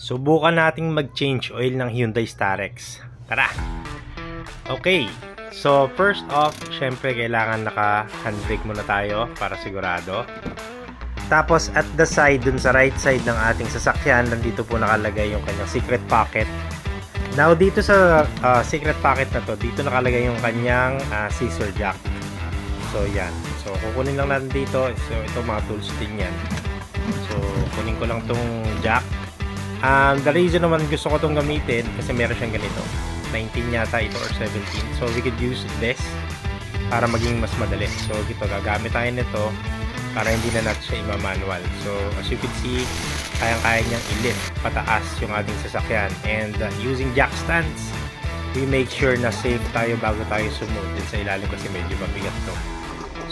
Subukan nating mag-change oil ng Hyundai Starex. Tara! Okay, so first off, syempre kailangan naka-handbrake muna tayo para sigurado. Tapos at the side, dun sa right side ng ating sasakyan, nandito po nakalagay yung kanyang secret pocket. Now dito sa secret pocket na to, dito nakalagay yung kanyang scissor jack. So yan, so kukunin lang natin dito. So ito mga tools din yan. So kunin ko lang tong jack. The reason naman gusto ko itong gamitin kasi meron siyang ganito 19 yata ito or 17, so we could use this para maging mas madali. So ito, gagamit tayo nito para hindi na natin siya ima-manual. So as you can see, kayang-kaya niyang i-lift pataas yung ating sasakyan, and using jack stands, we make sure na safe tayo bago tayo sumunod din sa ilalim kasi medyo mabigat to.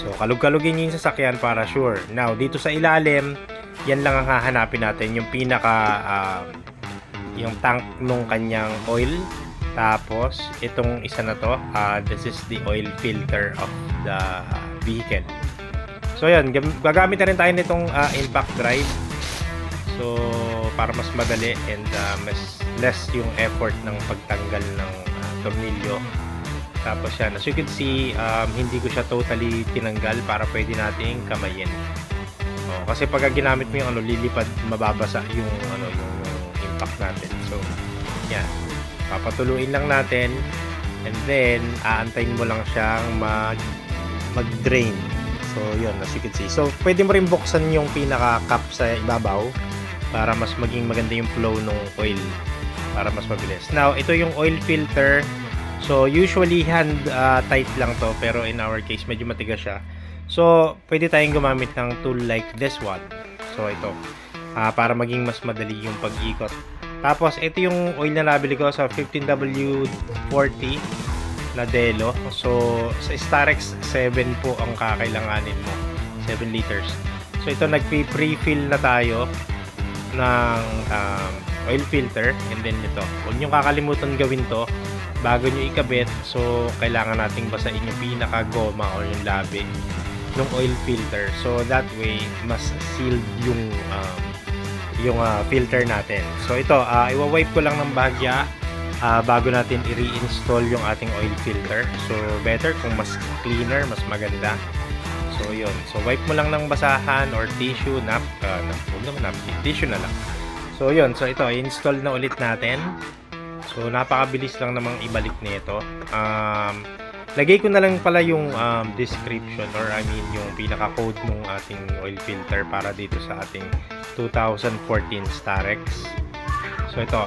So kalug-kalugin niyo yung sasakyan para sure. Now dito sa ilalim, yan lang ang hahanapin natin, yung pinaka yung tank nung kanyang oil. Tapos itong isa na to, this is the oil filter of the vehicle. So yan, gagamit na rin tayo nitong impact drive. So para mas madali and mas less yung effort ng pagtanggal ng tornilyo. Tapos yan, as you can see, hindi ko siya totally tinanggal para pwede nating kamayin. Kasi pag ginamit mo yung lilipad, mababasa yung yung impact natin. So yan, papatuluin lang natin, and then aantayin mo lang siyang mag-drain. So yun, as you can see. So pwede mo rin buksan yung pinaka cap sa ibabaw para mas maging maganda yung flow ng oil, para mas mabilis. Now ito yung oil filter. So usually hand tight lang to, pero in our case medyo matigas siya. So pwede tayong gumamit ng tool like this one. So ito, para maging mas madali yung pag-ikot. Tapos ito yung oil na nabili ko sa 15W40 na Delo. So sa Starex 7 po ang kakailanganin mo, 7 liters. So ito, nagpi-pre-fill na tayo ng oil filter, and then ito, huwag nyo kakalimutan gawin to bago nyo ikabit. So kailangan nating basahin yung pinaka goma or yung labi ng oil filter, so that way mas sealed yung filter natin. So ito, iwa-wipe ko lang ng bahagya bago natin i-reinstall yung ating oil filter. So better kung mas cleaner, mas maganda. So yun, so wipe mo lang ng basahan or tissue, tissue na lang. So yun, so ito, install na ulit natin. So napakabilis lang namang ibalik nito. Lagay ko na lang pala yung description, or I mean yung pinaka-code ng ating oil filter para dito sa ating 2014 Starex. So ito,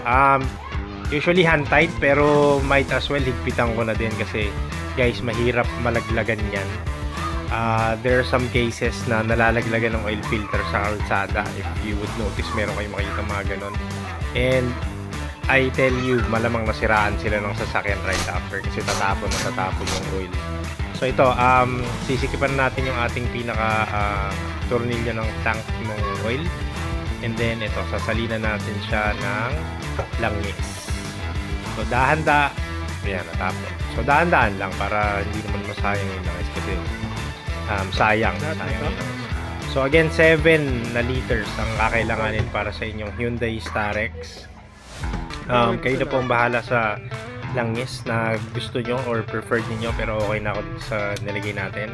usually hand tight, pero might as well higpitan ko na din kasi guys, mahirap malaglagan yan. There are some cases na nalalaglagan ng oil filter sa kalsada. If you would notice, meron kayong makikita mga ganon, and I tell you, malamang nasiraan sila ng sasakyan right after kasi tatapon yung oil. So ito, sisikipan natin yung ating pinaka tornilyo ng tank ng oil, and then ito, sasalinan natin siya ng langis. So ayan, natapon. So dahan-dahan lang para hindi naman masayang yung langis kasi sayang yung langis. So again, 7 na liters ang kakailanganin para sa inyong Hyundai Starex. Kayo na po ang bahala sa langis na gusto nyo or preferred niyo, pero okay na ako dito sa nilagay natin.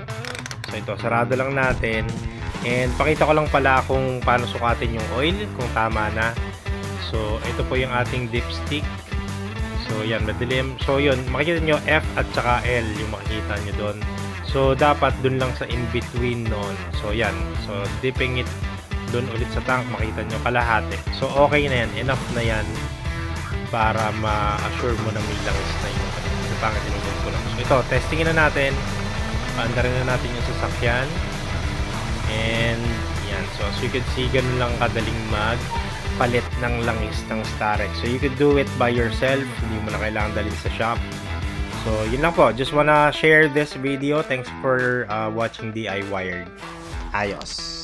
So ito, sarado lang natin, and pakita ko lang pala kung paano sukatin yung oil, kung tama na. So ito po yung ating dipstick. So yan, madilim. So yun, makikita nyo F at saka L yung makikita nyo doon. So dapat dun lang sa in-between nun. So yan, so dipping it dun ulit sa tank, makita nyo kalahati. So okay na yan, enough na yan para ma-assure mo na may langis na yung pangit tinugod ko lang. So ito, testingin na natin, paandarin na natin yung sasakyan, and yan. So as you can see, ganun lang kadaling magpalit ng langis ng Starex. So you could do it by yourself, hindi mo na kailangan dalhin sa shop. So yun lang po, just wanna share this video. Thanks for watching DIY Wired. Ayos.